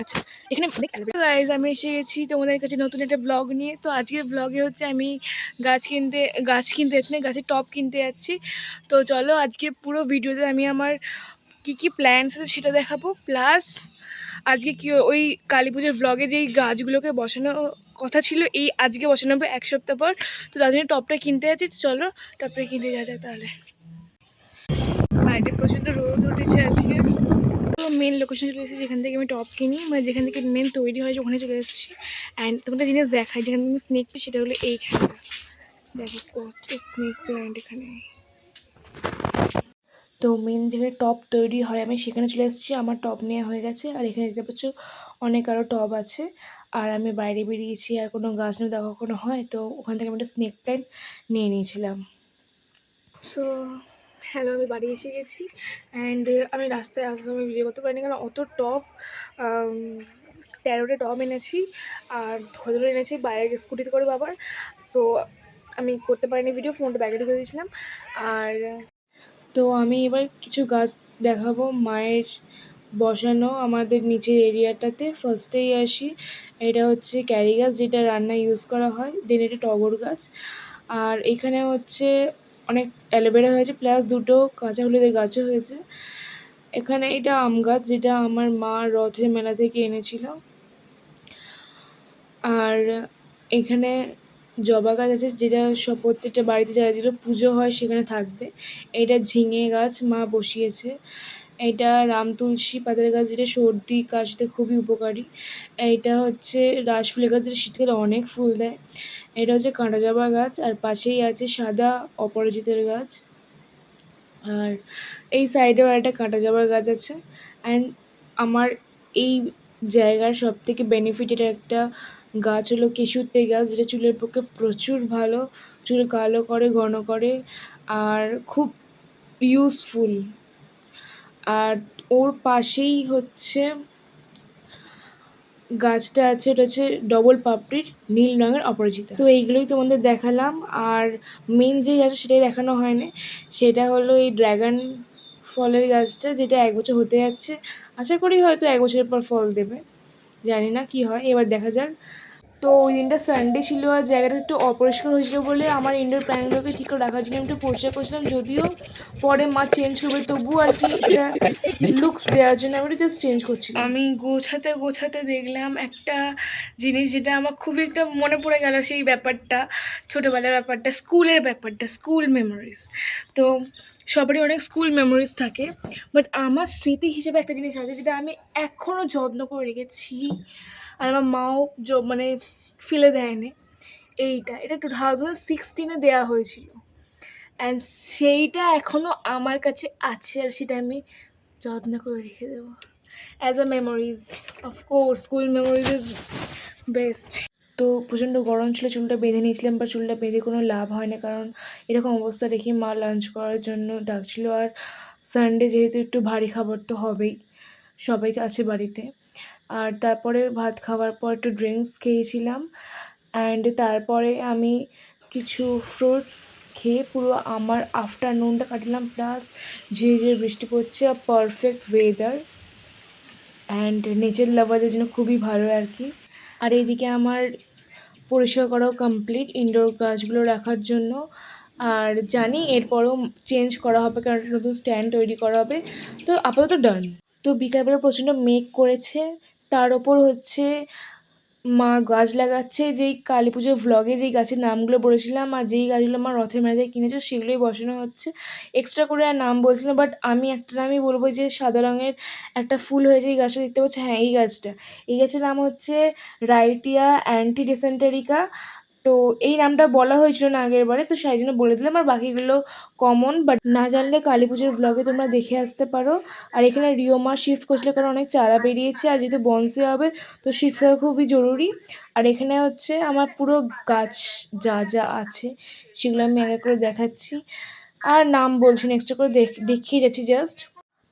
আচ্ছা, এখানে গাইজ আমি এসে গেছি তোমাদের কাছে নতুন একটা ব্লগ নিয়ে। তো আজকের ব্লগে হচ্ছে আমি গাছ কিনতে যাচ্ছি না, গাছের টব কিনতে যাচ্ছি। তো চলো আজকে পুরো ভিডিওতে আমি আমার কি প্ল্যানস আছে সেটা দেখাবো, প্লাস আজকে কি ওই কালী পুজোর ব্লগে যেই গাছগুলোকে বসানো কথা ছিল এই আজকে বসানো হবে 1 সপ্তাহ পর। তো তার জন্য টবটা কিনতে যাচ্ছি। চলো টবটা কিনতে যাওয়া যাক তাহলে। বাইরে প্রচণ্ড রোদ উঠেছে আজকে। তো মেন লোকেশন চলে এসেছি যেখান থেকে আমি টপ কিনি, মানে যেখান থেকে মেন তৈরি হয় ওখানে চলে এসেছি। অ্যান্ড তোমাদের জিনিস দেখায় যেখানে তুমি স্নেক, সেটা হলো এইখানটা। দেখো কত স্নেক প্ল্যান্ট এখানে। তো মেন যেখানে টপ তৈরি হয় আমি সেখানে চলে এসেছি। আমার টপ নেওয়া হয়ে গেছে। আর এখানে দেখতে পাচ্ছ অনেক আরও টব আছে। আর আমি বাইরে বেরিয়েছি, আর কোনো গাছ নিয়ে দেখা কখনো হয়, তো ওখান থেকে আমি একটা স্নেক প্ল্যান্ট নিয়ে নিয়েছিলাম। সো হ্যালো, আমি বাড়ি এসে গেছি। অ্যান্ড আমি রাস্তায় আসার সময় ভিডিও করতে পারিনি, কারণ অত টপ 13টা টপ এনেছি আর ধরে ধরে এনেছি বাইরে স্কুটিতে করে বাবার। সো আমি করতে পারিনি ভিডিও, ফোনটা ব্যাগে ঢুকে দিয়েছিলাম। আর তো আমি এবার কিছু গাছ দেখাবো মায়ের বসানো আমাদের নিচের এরিয়াটাতে। ফার্স্টেই আসি, এটা হচ্ছে ক্যারি গাছ, যেটা রান্নায় ইউজ করা হয়। দেন এটা টগর গাছ। আর এখানে হচ্ছে অনেক অ্যালোভেরা হয়েছে, প্লাস দুটো কাঁচা হলুদের গাছও হয়েছে। এখানে এটা আম গাছ, যেটা আমার মা রথের মেলা থেকে এনেছিল। আর এখানে জবা গাছ আছে, যেটা সব প্রত্যেকটা বাড়িতে যারা যেগুলো পুজো হয় সেখানে থাকবে। এটা ঝিঙে গাছ মা বসিয়েছে। এটা রাম তুলসী পাতার গাছ, যেটা সর্দি কাশিতে খুবই উপকারী। এইটা হচ্ছে রাসফুলের গাছ, যেটা শীতকালে অনেক ফুল দেয়। এটা হচ্ছে কাঁটা জবা গাছ। আর পাশেই আছে সাদা অপরাজিতের গাছ। আর এই সাইডেও একটা কাঁটা জবার গাছ আছে। অ্যান্ড আমার এই জায়গার সবথেকে বেনিফিট এটা একটা গাছ হলো কেশুরতে গাছ, যেটা চুলের পক্ষে প্রচুর ভালো। চুল কালো করে, ঘন করে, আর খুব ইউজফুল। আর ওর পাশেই হচ্ছে গাছটা আছে, ওটা হচ্ছে ডবল পাপড়ির নীল রঙের অপরাজিতা। তো এইগুলোই তোমাদের দেখালাম। আর মেন যেই আছে সেটাই দেখানো হয়নি, সেটা হলো এই ড্র্যাগন ফলের গাছটা, যেটা 1 বছর হতে যাচ্ছে। আশা করি হয়তো 1 বছরের পর ফল দেবে, জানি না কি হয়, এবার দেখা যাক। তো ওই দিনটা সানডে ছিল আর জায়গাটা একটু অপরিষ্কার হয়েছিল বলে আমার ইনডোর প্ল্যান্টগুলোকে ঠিক করে রাখার জন্য আমি একটু পরিষ্কার করছিলাম। যদিও পরে মা চেঞ্জ করবে, তবুও আর কি এটা লুকস দেওয়ার জন্য আমি জাস্ট চেঞ্জ করছিলাম। আমি গোছাতে গোছাতে দেখলাম একটা জিনিস, যেটা আমার খুবই একটা মনে পড়ে গেল, সেই ব্যাপারটা, ছোটোবেলার ব্যাপারটা, স্কুলের ব্যাপারটা, স্কুল মেমোরিজ। তো সবারই অনেক স্কুল মেমোরিজ থাকে, বাট আমার স্মৃতি হিসেবে একটা জিনিস আছে যেটা আমি এখনও যত্ন করে রেখেছি। আর আমার মাও মানে ফেলে দেয়নি। এটা 2016-এ দেওয়া হয়েছিল। অ্যান্ড সেইটা এখনও আমার কাছে আছে, আর সেটা আমি যত্ন করে রেখে দেবো as a memories. Of course school memories is best. তো প্রচণ্ড গরম ছিল, চুলটা বেঁধে নিয়েছিলাম, বা চুলটা বেঁধে কোনো লাভ হয় না, কারণ এরকম অবস্থা দেখি মা লাঞ্চ করার জন্য ডাকছিল। আর সানডে যেহেতু একটু ভারী খাবার তো হবেই, সবাই আছে বাড়িতে। আর তারপরে ভাত খাওয়ার পর একটু ড্রিঙ্কস খেয়েছিলাম। অ্যান্ড তারপরে আমি কিছু ফ্রুটস খেয়ে পুরো আমার আফটারনুনটা কাটালাম। প্লাস ঝিরিঝিরি বৃষ্টি পড়ছে, আর পারফেক্ট ওয়েদার, অ্যান্ড নেচার লাভারদের জন্য খুবই ভালো আর কি। আর এইদিকে আমার পরিষ্কার করাও কমপ্লিট ইনডোর গাছগুলো রাখার জন্য। আর জানি এরপরও চেঞ্জ করা হবে, কারণ একটা নতুন স্ট্যান্ড তৈরি করা হবে। তো আপাতত ডান। তো বিকালবেলা প্রচণ্ড মেঘ করেছে, তার ওপর হচ্ছে মা গাছ লাগাচ্ছে। যেই কালী পুজোর ভ্লগে যেই গাছের নামগুলো বলেছিলাম আর যেই গাছগুলো মা রথের মেলাতে কিনেছে সেগুলোই বসানো হচ্ছে। এক্সট্রা করে আর নাম বলছিলাম, বাট আমি একটা নামই বলবো, যে সাদা রঙের একটা ফুল হয়েছে এই গাছটা দেখতে পাচ্ছি, হ্যাঁ এই গাছটা। এই গাছের নাম হচ্ছে রাইটিয়া অ্যান্টিডিসেন্টারিকা। তো এই নামটা বলা হয়েছিল না আগের বারে, তো সেই জন্য বলে দিলাম। আর বাকিগুলো কমন, বাট না জানলে কালী পুজোর ব্লগে তোমরা দেখে আসতে পারো। আর এখানে রিওমা শিফট করছিল, কারণ অনেক চারা বেরিয়েছে, আর যেহেতু বনসে হবে তো শিফট করা খুবই জরুরি। আর এখানে হচ্ছে আমার পুরো গাছ যা যা আছে সেগুলো আমি এক এক করে দেখাচ্ছি, আর নাম বলছি না, এক্সট্রা করে দেখিয়ে যাচ্ছি জাস্ট।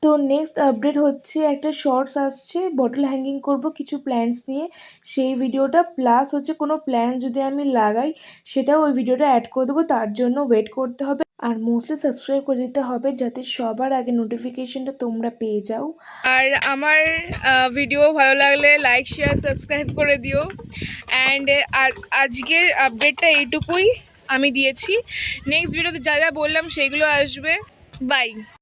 তো নেক্সট আপডেট হচ্ছে একটা শর্টস আসছে, বটল হ্যাঙ্গিং করব কিছু প্ল্যান্টস নিয়ে, সেই ভিডিওটা প্লাস হচ্ছে কোনো প্ল্যান্ট যদি আমি লাগাই সেটাও ওই ভিডিওটা অ্যাড করে দেবো, তার জন্য ওয়েট করতে হবে। আর মোস্টলি সাবস্ক্রাইব করে দিতে হবে যাতে সবার আগে নোটিফিকেশনটা তোমরা পেয়ে যাও। আর আমার ভিডিও ভালো লাগলে লাইক শেয়ার সাবস্ক্রাইব করে দিও। অ্যান্ড আজকের আপডেটটা এইটুকুই আমি দিয়েছি। নেক্সট ভিডিওতে যা যা বললাম সেইগুলো আসবে। বাই।